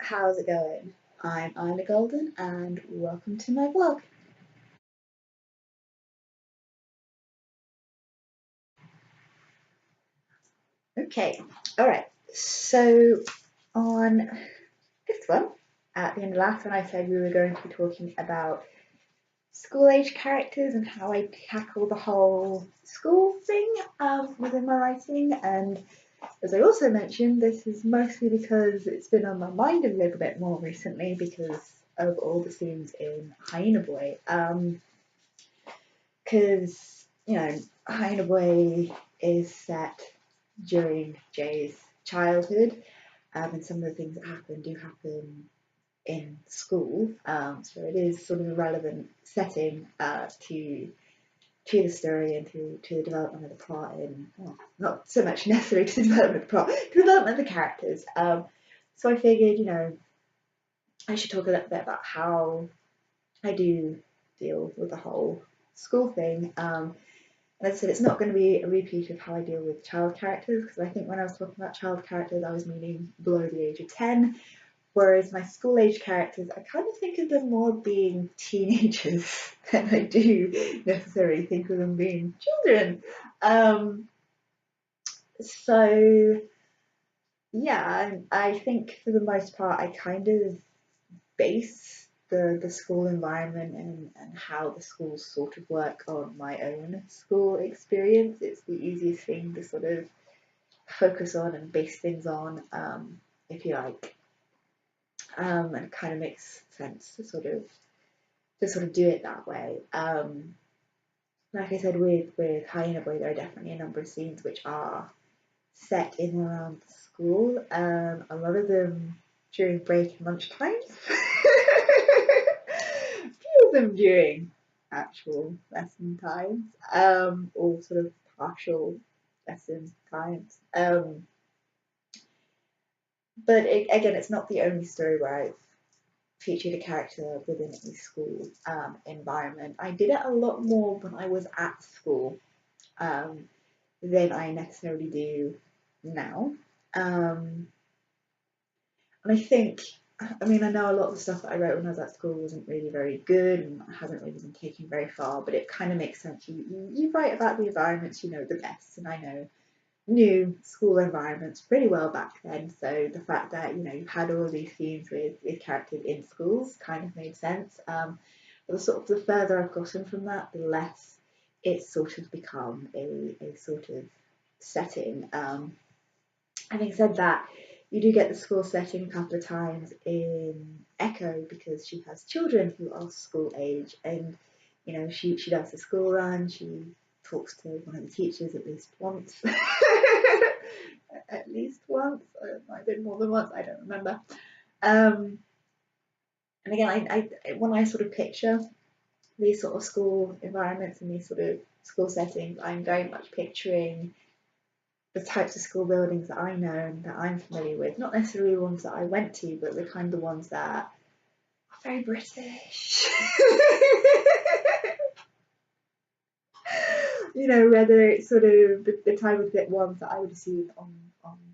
how's it going? I'm IlaGolden and welcome to my vlog. Okay, alright, so on this one, at the end of last one, I said we were going to be talking about school age characters and how I tackle the whole school thing within my writing. And as I also mentioned, this is mostly because it's been on my mind a little bit more recently because of all the scenes in Hyena Boy. Because Hyena Boy is set during Jay's childhood, and some of the things that happen do happen in school. So it is sort of a relevant setting to the story and to the development of the plot. And well, not so much necessarily to the development of the plot, to the development of the characters. So I figured, I should talk a little bit about how I do deal with the whole school thing. And as I said, it's not going to be a repeat of how I deal with child characters, because I think when I was talking about child characters, I was meaning below the age of 10, whereas my school age characters, I kind of think of them more being teenagers than I do necessarily think of them being children. So, yeah, I think for the most part, I kind of base the school environment and how the schools sort of work on my own school experience. It's the easiest thing to sort of focus on and base things on, if you like. And it kind of makes sense to sort of do it that way. Like I said, with Hyena Boy, there are definitely a number of scenes which are set in and around the school. A lot of them during break and lunch times. Few of them during actual lesson times, or sort of partial lesson times. But again, it's not the only story where I've featured a character within a school environment. I did it a lot more when I was at school um, than I necessarily do now. And I think, I mean, I know a lot of the stuff that I wrote when I was at school wasn't really very good and hasn't really been taken very far, but it kind of makes sense. You write about the environments you know the best, and I know new school environments pretty well back then. So the fact that you had all of these scenes with characters in schools kind of made sense. But the further I've gotten from that, the less it's sort of become a sort of setting. Having said that, you do get the school setting a couple of times in Echo because she has children who are school age, and she does the school run. She talks to one of the teachers at least once, at least once. It might have been more than once. I don't remember. And again, when I sort of picture these sort of school environments and these sort of school settings, I'm very much picturing the types of school buildings that I know and that I'm familiar with, not necessarily the ones that I went to, but the kind of ones that are very British. Whether it's sort of the type of ones that I would have seen on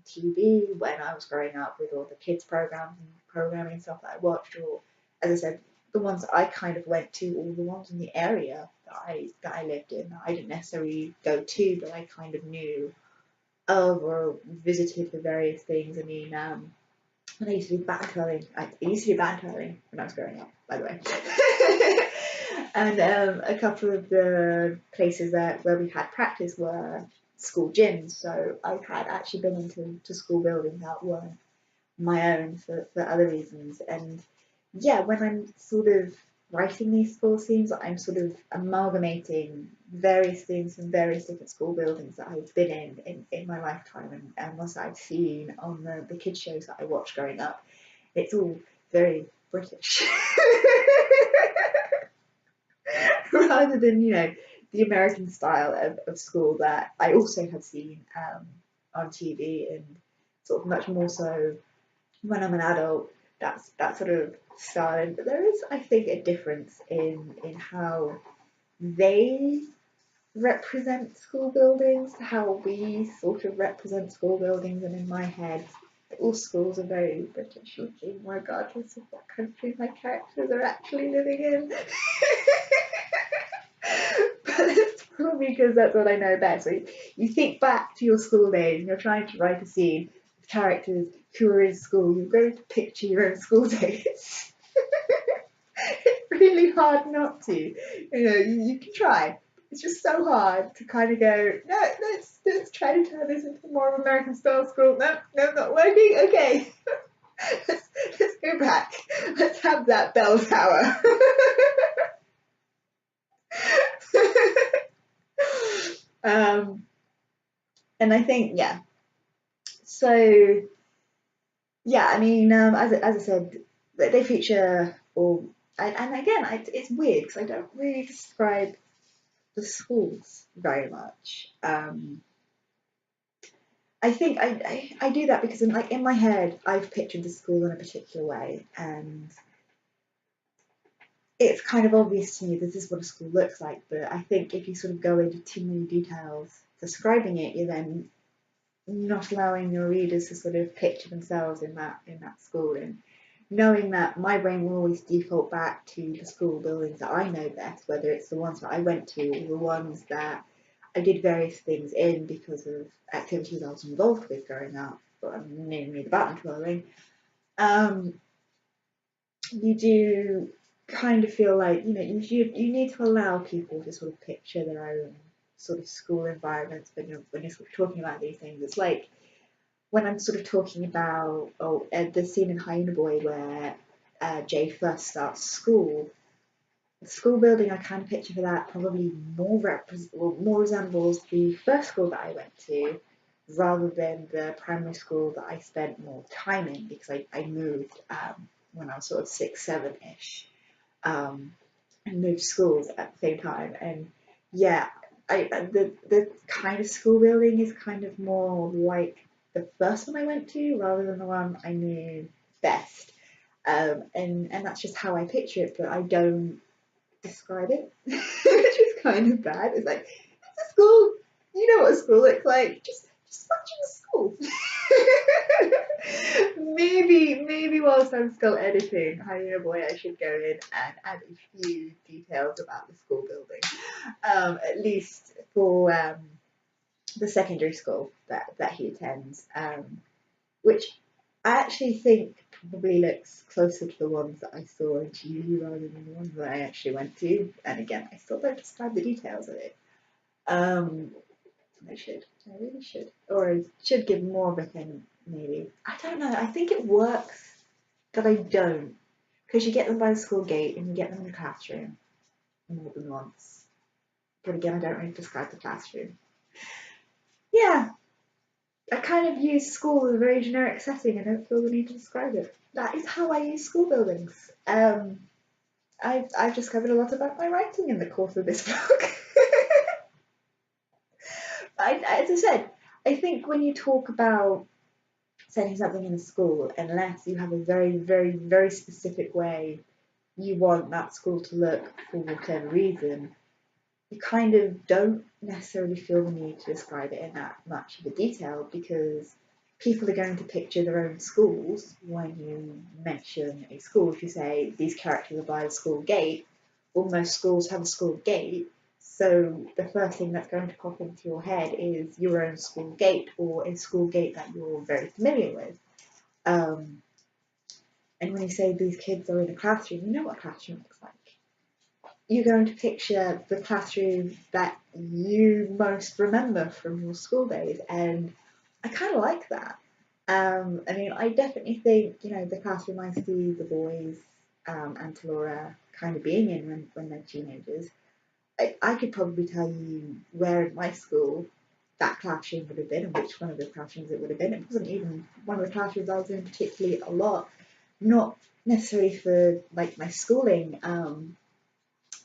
TV when I was growing up with all the kids programs and programming stuff that I watched, or as I said, the ones that I kind of went to, or the ones in the area that I lived in that I didn't necessarily go to, but I kind of knew of or visited for various things. I mean, when I used to do band twirling, I used to do band twirling when I was growing up, by the way. And a couple of the places where we had practice were school gyms. So I had actually been into school buildings that weren't my own for other reasons. And yeah, when I'm sort of writing these school scenes, I'm sort of amalgamating various things from various different school buildings that I've been in my lifetime and ones that I've seen on the kids shows that I watched growing up. It's all very British. Rather than, the American style of school that I also have seen on TV, and sort of much more so when I'm an adult, that's that sort of style. But there is, I think, a difference in how they represent school buildings, how we sort of represent school buildings, and in my head, All schools are very British looking, regardless of what country my characters are actually living in. But it's probably because that's what I know best. So you think back to your school days and you're trying to write a scene with characters who are in school. You're going to picture your own school days. It's really hard not to. You can try. It's just so hard to kind of go, no, let's try to turn this into more of American style school. No, no, not working. Okay, let's go back. Let's have that bell tower. um, and I think, yeah. So yeah, I mean, as I said, they feature all, and again, it's weird because I don't really describe the schools very much. I think I do that because in my head I've pictured the school in a particular way, and it's kind of obvious to me this is what a school looks like. But I think if you sort of go into too many details describing it, you're then not allowing your readers to sort of picture themselves in that school, and knowing that my brain will always default back to the school buildings that I know best, whether it's the ones that I went to or the ones that I did various things in because of activities I was involved with growing up, namely the button twirling. Um, you do kind of feel like you need to allow people to sort of picture their own sort of school environments when you're sort of talking about these things. It's like when I'm sort of talking about the scene in Hyena Boy where Jay first starts school. The school building I kind of picture for that probably more resembles the first school that I went to rather than the primary school that I spent more time in because I moved when I was sort of 6, 7-ish, and moved schools at the same time. And yeah, the kind of school building is kind of more like the first one I went to rather than the one I knew best. And that's just how I picture it, but I don't describe it, which is kind of bad. It's like it's a school. You know what a school looks like. Just imagine a school. maybe whilst I'm still editing Hyena Boy, I should go in and add a few details about the school building, at least for the secondary school that he attends, which I actually think probably looks closer to the ones that I saw on TV rather than the ones that I actually went to. And again, I still don't describe the details of it. Um, I should. I really should. Or I should give more of a thing, maybe. I don't know. I think it works that I don't. Because you get them by the school gate and you get them in the classroom more than once. But again, I don't really describe the classroom. Yeah, I kind of use school as a very generic setting. I don't feel the need to describe it. That is how I use school buildings. I've discovered a lot about my writing in the course of this book. As I said, I think when you talk about setting something in a school, unless you have a very, very, very specific way you want that school to look for whatever reason, you kind of don't necessarily feel the need to describe it in that much of a detail because people are going to picture their own schools when you mention a school. If you say these characters are by the school gate, well, most schools have a school gate, so the first thing that's going to pop into your head is your own school gate or a school gate that you're very familiar with. Um, and when you say these kids are in a classroom, you know what a classroom looks like. You're going to picture the classroom that you most remember from your school days, and I kind of like that. I mean, I definitely think the classroom I see the boys and Laura kind of being in when they're teenagers. I could probably tell you where in my school that classroom would have been and which one of the classrooms it would have been. It wasn't even one of the classrooms I was in particularly a lot, not necessarily for like my schooling.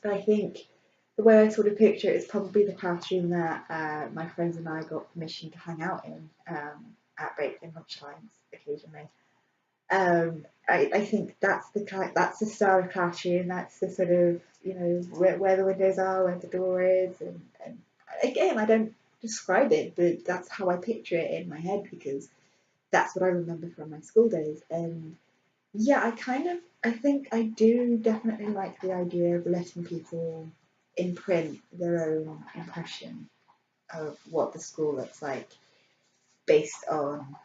But I think the way I sort of picture it is probably the classroom that my friends and I got permission to hang out in at break and lunchtimes occasionally. I think that's the style of classroom. That's the sort of where the windows are, where the door is, and again I don't describe it, but that's how I picture it in my head because that's what I remember from my school days. And yeah, I think I do definitely like the idea of letting people imprint their own impression of what the school looks like based on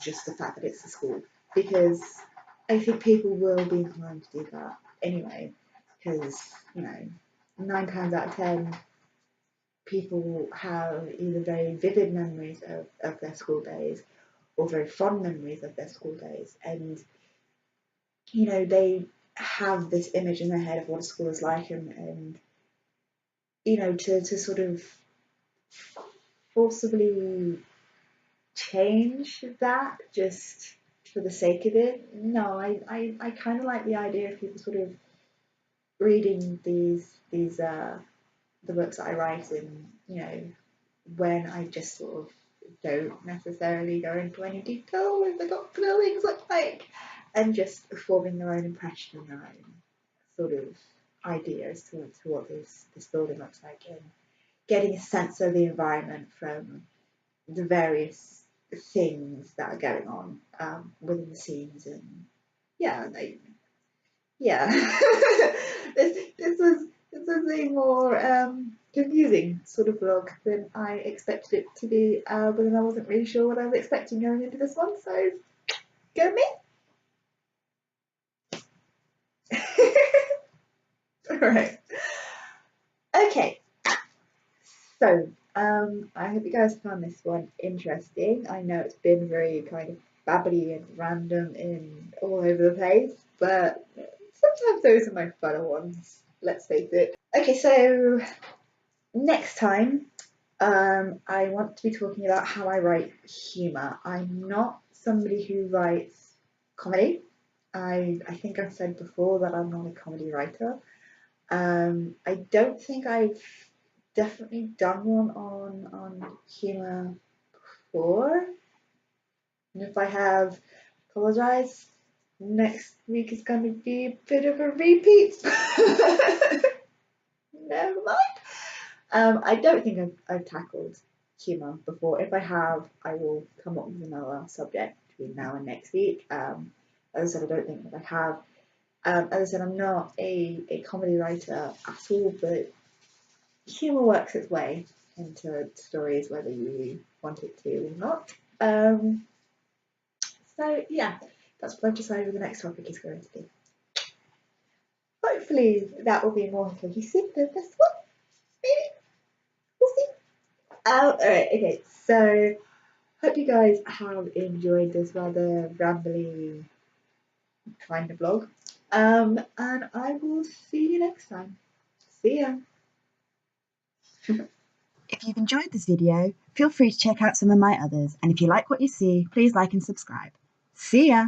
just the fact that it's a school. Because I think people will be inclined to do that anyway. Because, you know, 9 times out of 10, people have either very vivid memories of their school days or very fond memories of their school days. And, you know, they have this image in their head of what a school is like, and you know, to sort of forcibly change that just for the sake of it. No, I kind of like the idea of people sort of reading these the books that I write, and you know, when I just sort of don't necessarily go into any detail with what the buildings look like, and just forming their own impression and their own sort of idea as to what this building looks like, and getting a sense of the environment from the various things that are going on within the scenes. And yeah, yeah, this was a more confusing sort of vlog than I expected it to be, but then I wasn't really sure what I was expecting going into this one, so go me. All right. Okay. So, I hope you guys found this one interesting. I know it's been very kind of babbly and random and all over the place, but sometimes those are my funner ones, let's face it. Okay, so next time, I want to be talking about how I write humour. I'm not somebody who writes comedy. I think I've said before that I'm not a comedy writer. I don't think I've definitely done one on humour before. And if I have, apologise. Next week is going to be a bit of a repeat. Never mind. I don't think I've tackled humour before. If I have, I will come up with another subject between now and next week. As I said, I don't think that I have. As I said, I'm not a comedy writer at all, but humour works its way into stories whether you want it to or not. So yeah, that's what I've decided the next topic is going to be. Hopefully that will be more cohesive than this one. Maybe. We'll see. Alright, okay, so hope you guys have enjoyed this rather rambly kind of vlog. And I will see you next time. See ya. If you've enjoyed this video, feel free to check out some of my others, and if you like what you see, please like and subscribe. See ya!